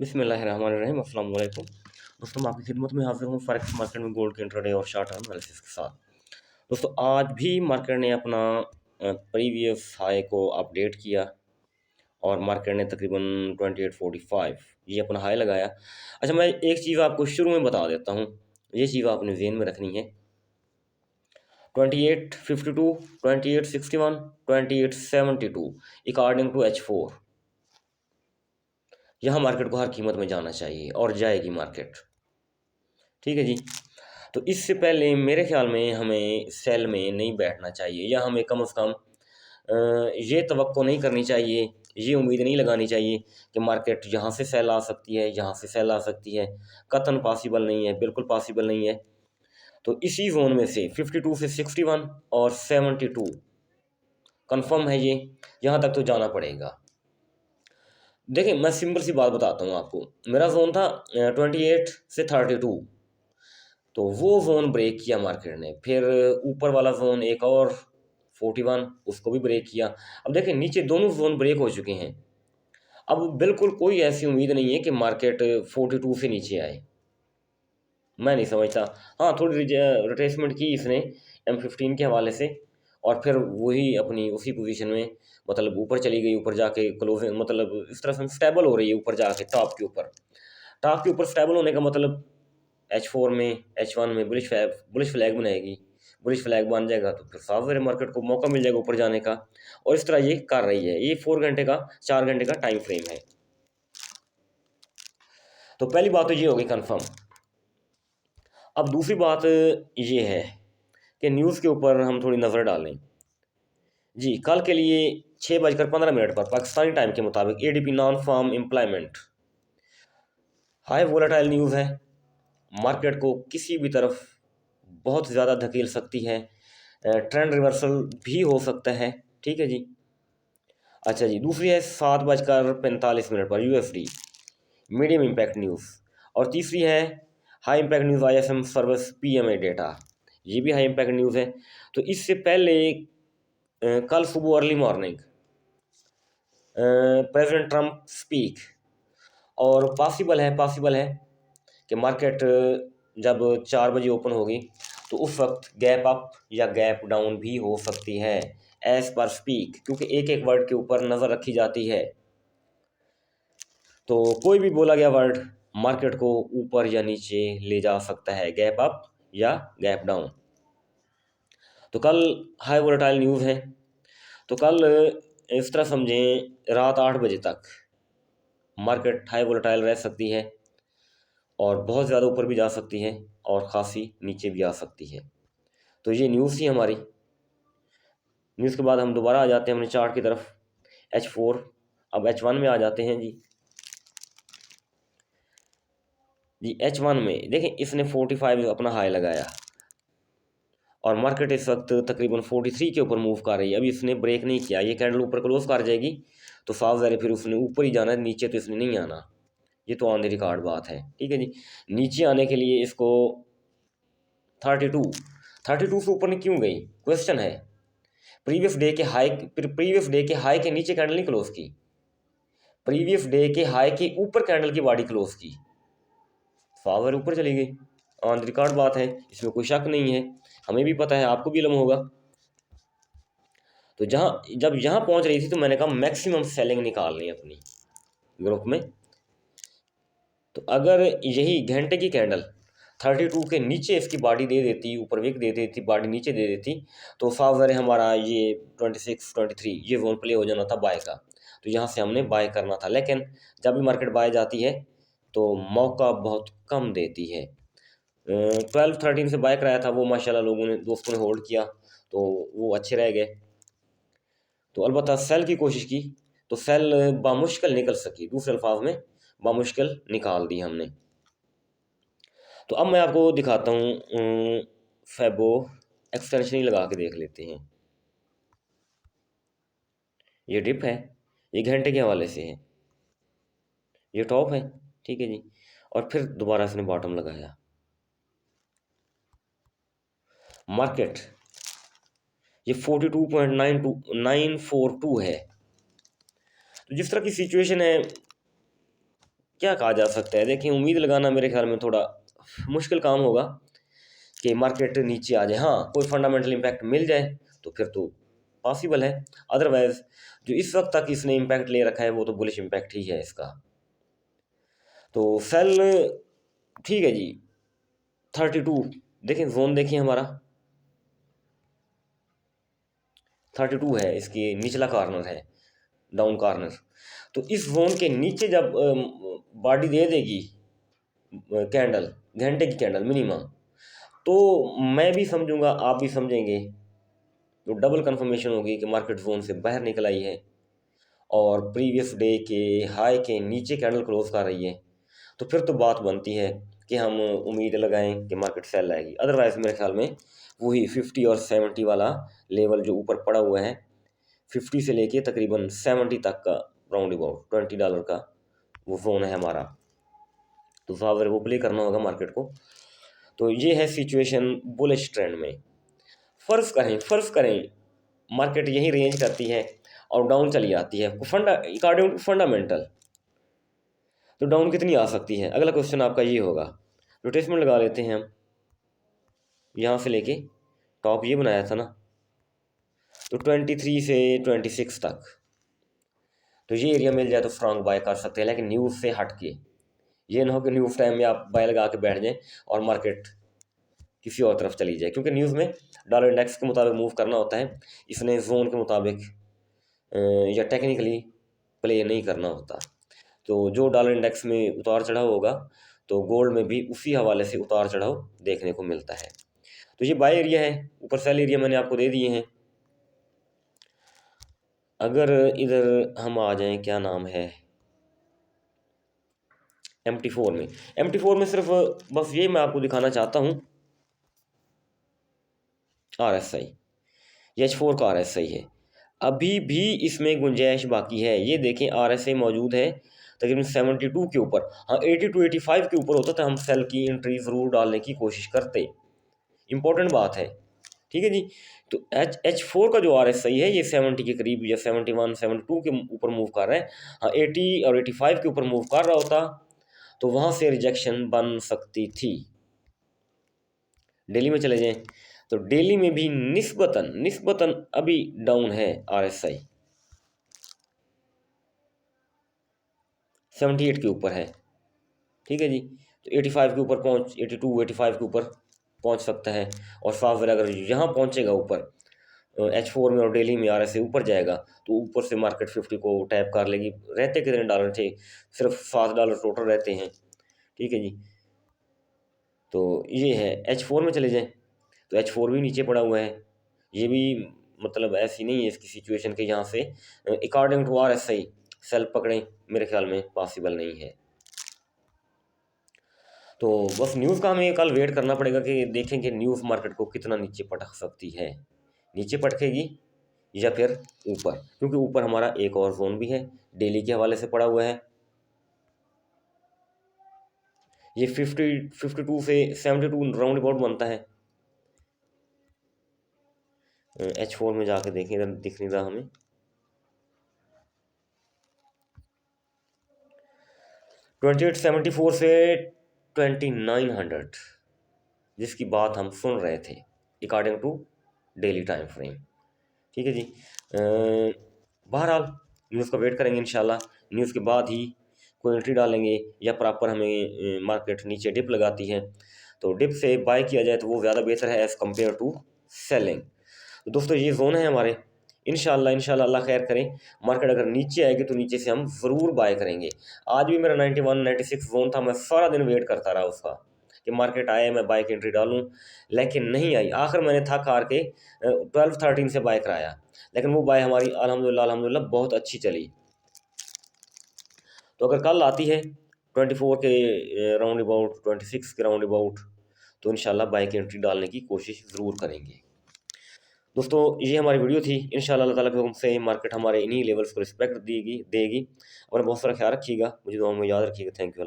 बिस्मिल्लाहिर्रहमानिर्रहीम अस्सलाम वालेकुम। दोस्तों मैं आपकी खिदमत में हाज़िर हूँ फॉरेक्स मार्केट में गोल्ड के इंट्राडे और शॉर्ट टर्म एनालिसिस के साथ। दोस्तों आज भी मार्केट ने अपना प्रीवियस हाई को अपडेट किया और मार्केट ने तकरीबन 2845 ये अपना हाई लगाया। अच्छा, मैं एक चीज़ आपको शुरू में बता देता हूँ, ये चीज़ आपने ज़हन में रखनी है। 2852, 2861, 2872 अकॉर्डिंग टू H4 यहाँ मार्केट को हर कीमत में जाना चाहिए और जाएगी मार्केट। ठीक है जी। तो इससे पहले मेरे ख्याल में हमें सेल में नहीं बैठना चाहिए, या हमें कम से कम ये तवक्को नहीं करनी चाहिए, ये उम्मीद नहीं लगानी चाहिए कि मार्केट यहाँ से सेल आ सकती है, यहाँ से सेल आ सकती है। कतन पॉसिबल नहीं है, बिल्कुल पॉसिबल नहीं है। तो इसी जोन में से 52 से 61 और 72 कंफर्म है, ये यहाँ तक तो जाना पड़ेगा। देखिए मैं सिंपल सी बात बताता हूँ आपको। मेरा जोन था 28 से 32, तो वो जोन ब्रेक किया मार्केट ने। फिर ऊपर वाला जोन एक और 41, उसको भी ब्रेक किया। अब देखिए नीचे दोनों जोन ब्रेक हो चुके हैं। अब बिल्कुल कोई ऐसी उम्मीद नहीं है कि मार्केट 42 से नीचे आए, मैं नहीं समझता। हाँ, थोड़ी रिट्रेसमेंट की इसने M15 के हवाले से, और फिर वही अपनी उसी पोजीशन में मतलब ऊपर चली गई, ऊपर जाके क्लोजिंग मतलब इस तरह से स्टेबल हो रही है ऊपर जाके टॉप के ऊपर स्टेबल होने का मतलब H4 में H1 में बुलिश फ्लैग बनाएगी। बुलिश फ्लैग बन जाएगा तो फिर सॉफ्टवेयर मार्केट को मौका मिल जाएगा ऊपर जाने का, और इस तरह ये कर रही है। ये 4 घंटे का टाइम फ्रेम है। तो पहली बात तो ये होगी कंफर्म। अब दूसरी बात ये है कि न्यूज़ के ऊपर हम थोड़ी नज़र डालें जी। कल के लिए 6:15 पर पाकिस्तानी टाइम के मुताबिक ADP non farm employment high volatile news है, मार्केट को किसी भी तरफ बहुत ज़्यादा धकेल सकती है। ट्रेंड रिवर्सल भी हो सकता है। ठीक है जी। अच्छा जी, दूसरी है 7:45 पर USD मीडियम इम्पैक्ट न्यूज़, और तीसरी है high impact news ISM service PMI data, ये भी हाई इम्पैक्ट न्यूज़ है। तो इससे पहले कल सुबह early morning president Trump speak, और पॉसिबल है कि मार्केट जब 4 बजे ओपन होगी तो उस वक्त गैप अप या गैप डाउन भी हो सकती है एज पर स्पीक, क्योंकि एक एक वर्ड के ऊपर नज़र रखी जाती है। तो कोई भी बोला गया वर्ड मार्केट को ऊपर या नीचे ले जा सकता है, गैप अप या गैप डाउन। तो कल हाई वोलेटाइल न्यूज़ है, तो कल इस तरह समझें रात 8 बजे तक मार्केट हाई वोलेटाइल रह सकती है, और बहुत ज़्यादा ऊपर भी जा सकती है और ख़ासी नीचे भी आ सकती है। तो ये न्यूज़ थी हमारी। न्यूज़ के बाद हम दोबारा आ जाते हैं अपने चार्ट की तरफ। H4, अब H1 में आ जाते हैं जी। H1 में देखें, इसने 45 अपना हाई लगाया और मार्केट इस वक्त तकरीबन 43 के ऊपर मूव कर रही है। अभी इसने ब्रेक नहीं किया, ये कैंडल ऊपर क्लोज कर जाएगी तो साफ ज़ाहिर फिर उसने ऊपर ही जाना है, नीचे तो इसने नहीं आना। ये तो ऑन द रिकॉर्ड बात है। ठीक है जी। नीचे आने के लिए इसको 32 से ऊपर नहीं क्यों गई, क्वेश्चन है। प्रीवियस डे के हाई के नीचे कैंडल नहीं क्लोज की, प्रीवियस डे के हाई के ऊपर कैंडल की बॉडी क्लोज की, पावर ऊपर चली गई। ऑन रिकॉर्ड बात है, इसमें कोई शक नहीं है, हमें भी पता है, आपको भी इल्म होगा। तो जब यहाँ पहुँच रही थी तो मैंने कहा मैक्सिमम सेलिंग निकालनी है अपनी ग्रुप में। तो अगर यही घंटे की कैंडल 32 के नीचे इसकी बॉडी दे देती, ऊपर विक दे देती, बॉडी नीचे दे देती, तो साफ हमारा ये 26 23 ये जोन प्ले हो जाना था बाय का। तो यहाँ से हमने बाय करना था, लेकिन जब भी मार्केट बाय जाती है तो मौका बहुत कम देती है। 12-13 से बाय कराया था, वो माशाल्लाह लोगों ने, दोस्तों ने होल्ड किया तो वो अच्छे रह गए। तो अलबत्ता सेल की कोशिश की तो सेल बामुश्किल निकल सकी, दूसरे अल्फाज में बामुश्किल निकाल दी हमने। तो अब मैं आपको दिखाता हूँ फेबो एक्सटेंशन ही लगा के देख लेते हैं। ये डिप है, ये घंटे के हवाले से है, ये टॉप है। ठीक है जी। और फिर दोबारा इसने बॉटम लगाया। मार्केट ये 42.942 है। तो जिस तरह की सिचुएशन है, क्या कहा जा सकता है, देखिए उम्मीद लगाना मेरे ख्याल में थोड़ा मुश्किल काम होगा कि मार्केट नीचे आ जाए। हाँ, कोई फंडामेंटल इम्पैक्ट मिल जाए तो फिर तो पॉसिबल है, अदरवाइज जो इस वक्त तक इसने इम्पैक्ट ले रखा है वो तो बुलिश इम्पैक्ट ही है इसका। तो सेल ठीक है जी, 32 देखें, जोन देखिए हमारा 32 है, इसकी निचला कॉर्नर है, डाउन कॉर्नर। तो इस जोन के नीचे जब बॉडी दे देगी कैंडल, घंटे की कैंडल मिनिमम, तो मैं भी समझूंगा, आप भी समझेंगे, तो डबल कंफर्मेशन होगी कि मार्केट जोन से बाहर निकल आई है और प्रीवियस डे के हाई के नीचे कैंडल क्लोज कर रही है। तो फिर तो बात बनती है कि हम उम्मीद लगाएं कि मार्केट सेल आएगी। अदरवाइज मेरे ख्याल में वही 50 और 70 वाला लेवल जो ऊपर पड़ा हुआ है, 50 से लेके तकरीबन 70 तक का, राउंड अबाउट $20 का वो जोन है हमारा। तो फावर वो प्ले करना होगा मार्केट को। तो ये है सिचुएशन बुलिश ट्रेंड में। फ़र्ज़ करें मार्केट यही रेंज करती है और डाउन चली जाती है अकॉर्डिंग टू फंडामेंटल, तो डाउन कितनी आ सकती है? अगला क्वेश्चन आपका ये होगा। रोटेशनल लगा लेते हैं हम, यहाँ से लेके टॉप ये बनाया था ना, तो 23 से 26 तक, तो ये एरिया मिल जाए तो स्ट्रॉन्ग बाय कर सकते हैं। लेकिन न्यूज़ से हट के ये ना हो कि न्यूज़ टाइम में आप बाय लगा के बैठ जाएं और मार्केट किसी और तरफ चली जाए, क्योंकि न्यूज़ में डॉलर इंडेक्स के मुताबिक मूव करना होता है, इसने जोन के मुताबिक या टेक्निकली प्ले नहीं करना होता। तो जो डॉलर इंडेक्स में उतार चढ़ाव होगा तो गोल्ड में भी उसी हवाले से उतार चढ़ाव देखने को मिलता है। तो ये बाय एरिया है, ऊपर सेल एरिया मैंने आपको दे दिए हैं। अगर इधर हम आ जाएं, क्या नाम है, MT4 में, MT4 में सिर्फ बस ये मैं आपको दिखाना चाहता हूँ, RSI, ये H4 का RSI है, अभी भी इसमें गुंजाइश बाकी है। ये देखें RSI मौजूद है तकरीबन 72 के ऊपर। हाँ, 82-85 के ऊपर होता तो हम सेल की एंट्री ज़रूर डालने की कोशिश करते, इंपॉर्टेंट बात है, ठीक है जी। तो H4 का जो RSI है ये 70 के करीब या 71-72 के ऊपर मूव कर रहा है। हाँ, 80 और 85 के ऊपर मूव कर रहा होता तो वहाँ से रिजेक्शन बन सकती थी। डेली में चले जाएं तो डेली में भी निस्बतन अभी डाउन है RSI, 78 के ऊपर है, ठीक है जी। तो 85 के ऊपर 82-85 के ऊपर पहुंच सकता है। और सॉफ्टवेयर अगर यहाँ पहुंचेगा ऊपर H4 में और डेली में RSI ऊपर जाएगा तो ऊपर से मार्केट 50 को टैप कर लेगी। रहते कितने डॉलर थे? सिर्फ $7 टोटल रहते हैं, ठीक है जी। तो ये है, H4 में चले जाएं तो H4 भी नीचे पड़ा हुआ है। ये भी मतलब ऐसी नहीं है इसकी सिचुएशन के यहाँ से अकॉर्डिंग टू RSI सेल पकड़ें, मेरे ख्याल में पॉसिबल नहीं है। तो बस न्यूज़ का हमें कल वेट करना पड़ेगा कि देखें कि न्यूज़ मार्केट को कितना नीचे पटक सकती है, नीचे पटकेगी या फिर ऊपर, क्योंकि ऊपर हमारा एक और जोन भी है डेली के हवाले से पड़ा हुआ है। ये 52 से 72 राउंड अबाउट बनता है। H4 में जाके देखें, इधर दिख नहीं रहा हमें, 2874 से 2900 जिसकी बात हम सुन रहे थे according to daily time frame, ठीक है जी। बहरहाल न्यूज़ का वेट करेंगे इंशाल्लाह, न्यूज़ के बाद ही कोई एंट्री डालेंगे या प्रॉपर हमें मार्केट नीचे डिप लगाती है तो डिप से बाय किया जाए तो वो ज़्यादा बेहतर है एज़ कम्पेयर टू सेलिंग। तो दोस्तों ये जोन है हमारे, इंशाल्लाह अल्लाह खैर करें, मार्केट अगर नीचे आएगी तो नीचे से हम ज़रूर बाय करेंगे। आज भी मेरा 91-96 जोन था, मैं सारा दिन वेट करता रहा उसका कि मार्केट आए मैं बाइक एंट्री डालूं, लेकिन नहीं आई। आखिर मैंने थक हार के 12-13 से बाय कराया, लेकिन वो बाय हमारी अल्हम्दुलिल्लाह बहुत अच्छी चली। तो अगर कल आती है 24 के राउंड अबाउट, 26 के राउंड अबाउट, तो इंशाल्लाह बाइक एंट्री डालने की कोशिश ज़रूर करेंगे। दोस्तों ये हमारी वीडियो थी, इंशाल्लाह अल्लाह ताला के हुक्म से मार्केट हमारे इन्हीं लेवल्स को रिस्पेक्ट देगी। और बहुत सारा ख्याल रखिएगा, मुझे दुआ में याद रखिएगा। Thank you.